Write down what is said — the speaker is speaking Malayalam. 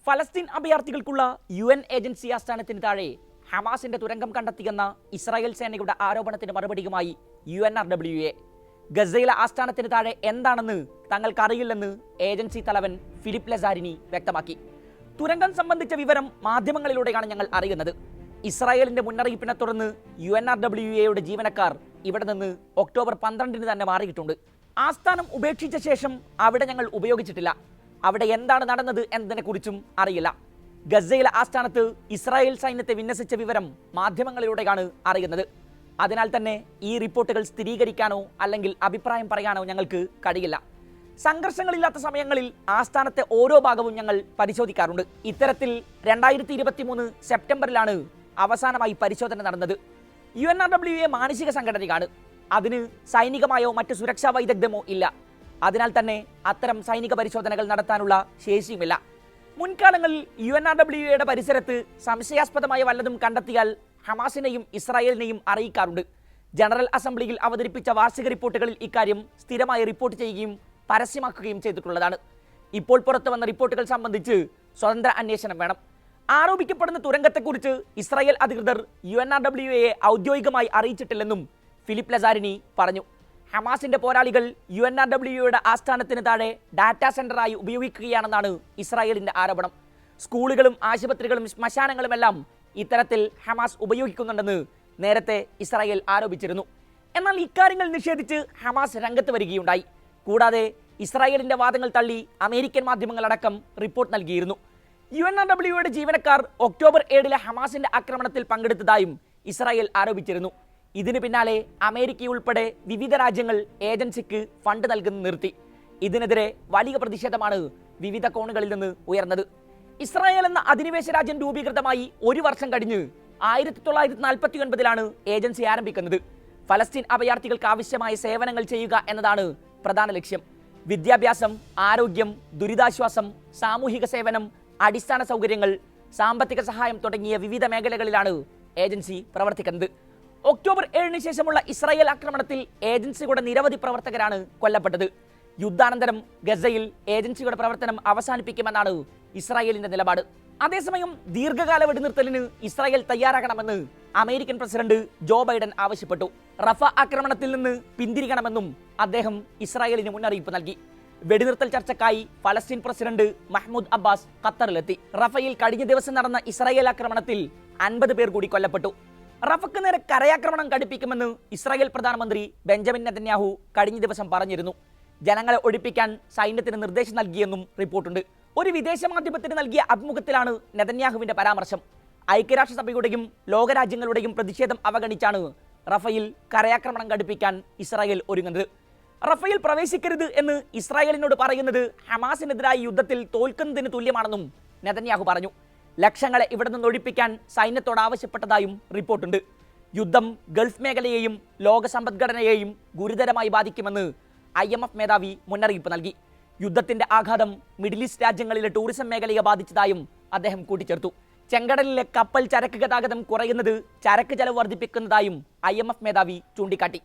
ഫലസ്തീൻ അഭയാർത്ഥികൾക്കുള്ള UN ഏജൻസി ആസ്ഥാനത്തിന് താഴെ ഹമാസിന്റെ തുരങ്കം കണ്ടെത്തിയെന്ന ഇസ്രായേൽ സേനയുടെ ആരോപണത്തിന് മറുപടിയുമായി UNRWA. ഗസയിലെ ആസ്ഥാനത്തിന് താഴെ എന്താണെന്ന് തങ്ങൾക്കറിയില്ലെന്ന് ഏജൻസി തലവൻ ഫിലിപ്പ് ലസാരിനി വ്യക്തമാക്കി. തുരങ്കം സംബന്ധിച്ച വിവരം മാധ്യമങ്ങളിലൂടെയാണ് ഞങ്ങൾ അറിയുന്നത്. ഇസ്രായേലിന്റെ മുന്നറിയിപ്പിനെ തുടർന്ന് UNRWAയുടെ ജീവനക്കാർ ഇവിടെ നിന്ന് ഒക്ടോബർ 12 തന്നെ മാറിയിട്ടുണ്ട്. ആസ്ഥാനം ഉപേക്ഷിച്ച ശേഷം അവിടെ ഞങ്ങൾ ഉപയോഗിച്ചിട്ടില്ല. അവിടെ എന്താണ് നടന്നത് എന്നതിനെക്കുറിച്ചും അറിയില്ല. ഗസയിലെ ആസ്ഥാനത്ത് ഇസ്രായേൽ സൈന്യത്തെ വിന്യസിച്ച വിവരം മാധ്യമങ്ങളിലൂടെയാണ് അറിയുന്നത്. അതിനാൽ തന്നെ ഈ റിപ്പോർട്ടുകൾ സ്ഥിരീകരിക്കാനോ അല്ലെങ്കിൽ അഭിപ്രായം പറയാനോ ഞങ്ങൾക്ക് കഴിയില്ല. സംഘർഷങ്ങളില്ലാത്ത സമയങ്ങളിൽ ആസ്ഥാനത്തെ ഓരോ ഭാഗവും ഞങ്ങൾ പരിശോധിക്കാറുണ്ട്. ഇത്തരത്തിൽ 2023 സെപ്റ്റംബറിലാണ് അവസാനമായി പരിശോധന നടന്നത്. UNRWA മാനസിക സംഘടനയാണ്. അതിന് സൈനികമായോ മറ്റ് സുരക്ഷാ വൈദഗ്ധ്യമോ ഇല്ല. അതിനാൽ തന്നെ അത്തരം സൈനിക പരിശോധനകൾ നടത്താനുള്ള ശേഷിയുമില്ല. മുൻകാലങ്ങളിൽ UNRWAയുടെ പരിസരത്ത് സംശയാസ്പദമായ വല്ലതും കണ്ടെത്തിയാൽ ഹമാസിനെയും ഇസ്രായേലിനെയും അറിയിക്കാറുണ്ട്. ജനറൽ അസംബ്ലിയിൽ അവതരിപ്പിച്ച വാർഷിക റിപ്പോർട്ടുകളിൽ ഇക്കാര്യം സ്ഥിരമായി റിപ്പോർട്ട് ചെയ്യുകയും പരസ്യമാക്കുകയും ചെയ്തിട്ടുള്ളതാണ്. ഇപ്പോൾ പുറത്തു വന്ന റിപ്പോർട്ടുകൾ സംബന്ധിച്ച് സ്വതന്ത്ര അന്വേഷണം വേണം. ആരോപിക്കപ്പെടുന്ന തുരങ്കത്തെക്കുറിച്ച് ഇസ്രായേൽ അധികൃതർ UNRWAയെ ഔദ്യോഗികമായി അറിയിച്ചിട്ടില്ലെന്നും ഫിലിപ്പ് ലസാരിനി പറഞ്ഞു. ഹമാസിന്റെ പോരാളികൾ UNRWAയുടെ ആസ്ഥാനത്തിന് താഴെ ഡാറ്റാ സെന്ററായി ഉപയോഗിക്കുകയാണെന്നാണ് ഇസ്രായേലിന്റെ ആരോപണം. സ്കൂളുകളും ആശുപത്രികളും ശ്മശാനങ്ങളുമെല്ലാം ഇത്തരത്തിൽ ഹമാസ് ഉപയോഗിക്കുന്നുണ്ടെന്ന് നേരത്തെ ഇസ്രായേൽ ആരോപിച്ചിരുന്നു. എന്നാൽ ഇക്കാര്യങ്ങൾ നിഷേധിച്ച് ഹമാസ് രംഗത്ത് വരികയുണ്ടായി. കൂടാതെ ഇസ്രായേലിന്റെ വാദങ്ങൾ തള്ളി അമേരിക്കൻ മാധ്യമങ്ങളടക്കം റിപ്പോർട്ട് നൽകിയിരുന്നു. UNRWAയുടെ ജീവനക്കാർ ഒക്ടോബർ 7 ഹമാസിന്റെ ആക്രമണത്തിൽ പങ്കെടുത്തതായും ഇസ്രായേൽ ആരോപിച്ചിരുന്നു. ഇതിന് പിന്നാലെ അമേരിക്കയുൾപ്പെടെ വിവിധ രാജ്യങ്ങൾ ഏജൻസിക്ക് ഫണ്ട് നൽകുന്നത് നിർത്തി. ഇതിനെതിരെ വലിയ പ്രതിഷേധമാണ് വിവിധ കോണുകളിൽ നിന്ന് ഉയർന്നത്. ഇസ്രായേൽ എന്ന അധിനിവേശ രാജ്യം രൂപീകൃതമായി 1 വർഷം കഴിഞ്ഞ് 1949 ഏജൻസി ആരംഭിക്കുന്നത്. ഫലസ്തീൻ അഭയാർത്ഥികൾക്ക് ആവശ്യമായ സേവനങ്ങൾ ചെയ്യുക എന്നതാണ് പ്രധാന ലക്ഷ്യം. വിദ്യാഭ്യാസം, ആരോഗ്യം, ദുരിതാശ്വാസം, സാമൂഹിക സേവനം, അടിസ്ഥാന സൗകര്യങ്ങൾ, സാമ്പത്തിക സഹായം തുടങ്ങിയ വിവിധ മേഖലകളിലാണ് ഏജൻസി പ്രവർത്തിക്കുന്നത്. ഒക്ടോബർ 7 ശേഷമുള്ള ഇസ്രായേൽ ആക്രമണത്തിൽ ഏജൻസിയുടെ നിരവധി പ്രവർത്തകരാണ് കൊല്ലപ്പെട്ടത്. യുദ്ധാനന്തരം ഗസയിൽ ഏജൻസിയുടെ പ്രവർത്തനം അവസാനിപ്പിക്കുമെന്നാണ് ഇസ്രായേലിന്റെ നിലപാട്. അതേസമയം ദീർഘകാല വെടിനിർത്തലിന് ഇസ്രായേൽ തയ്യാറാകണമെന്ന് അമേരിക്കൻ പ്രസിഡന്റ് ജോ ബൈഡൻ ആവശ്യപ്പെട്ടു. റഫ ആക്രമണത്തിൽ നിന്ന് പിന്തിരിയണമെന്നും അദ്ദേഹം ഇസ്രായേലിന് മുന്നറിയിപ്പ് നൽകി. വെടിനിർത്തൽ ചർച്ചയ്ക്കായി ഫലസ്തീൻ പ്രസിഡന്റ് മഹ്മൂദ് അബ്ബാസ് ഖത്തറിലെത്തി. റഫയിൽ കഴിഞ്ഞ ദിവസം നടന്ന ഇസ്രായേൽ ആക്രമണത്തിൽ 50 പേർ കൂടി കൊല്ലപ്പെട്ടു. റഫക്ക് നേരെ കരയാക്രമണം ഘടിപ്പിക്കുമെന്ന് ഇസ്രായേൽ പ്രധാനമന്ത്രി ബെഞ്ചമിൻ നെതന്യാഹു കഴിഞ്ഞ ദിവസം പറഞ്ഞിരുന്നു. ജനങ്ങളെ ഒഴിപ്പിക്കാൻ സൈന്യത്തിന് നിർദ്ദേശം നൽകിയെന്നും റിപ്പോർട്ടുണ്ട്. ഒരു വിദേശ മാധ്യമത്തിന് നൽകിയ അഭിമുഖത്തിലാണ് നെതന്യാഹുവിന്റെ പരാമർശം. ഐക്യരാഷ്ട്രസഭയുടെയും ലോകരാജ്യങ്ങളുടെയും പ്രതിഷേധം അവഗണിച്ചാണ് റഫയിൽ കരയാക്രമണം ഘടിപ്പിക്കാൻ ഇസ്രായേൽ ഒരുങ്ങുന്നത്. റഫയിൽ പ്രവേശിക്കരുത് എന്ന് ഇസ്രായേലിനോട് പറയുന്നത് ഹമാസിനെതിരായ യുദ്ധത്തിൽ തോൽക്കുന്നതിന് തുല്യമാണെന്നും നെതന്യാഹു പറഞ്ഞു. ലക്ഷങ്ങളെ ഇവിടെ നിന്ന് ഒഴിപ്പിക്കാൻ സൈന്യത്തോട് ആവശ്യപ്പെട്ടതായും റിപ്പോർട്ടുണ്ട്. യുദ്ധം ഗൾഫ് മേഖലയെയും ലോക സമ്പദ്ഘടനയെയും ഗുരുതരമായി ബാധിക്കുമെന്ന് IMF മേധാവി മുന്നറിയിപ്പ് നൽകി. യുദ്ധത്തിന്റെ ആഘാതം മിഡിൽ ഈസ്റ്റ് രാജ്യങ്ങളിലെ ടൂറിസം മേഖലയെ ബാധിച്ചതായും അദ്ദേഹം കൂട്ടിച്ചേർത്തു. ചെങ്കടലിലെ കപ്പൽ ചരക്ക് ഗതാഗതം കുറയുന്നത് ചരക്ക് ചെലവ് വർദ്ധിപ്പിക്കുന്നതായും IMF മേധാവി ചൂണ്ടിക്കാട്ടി.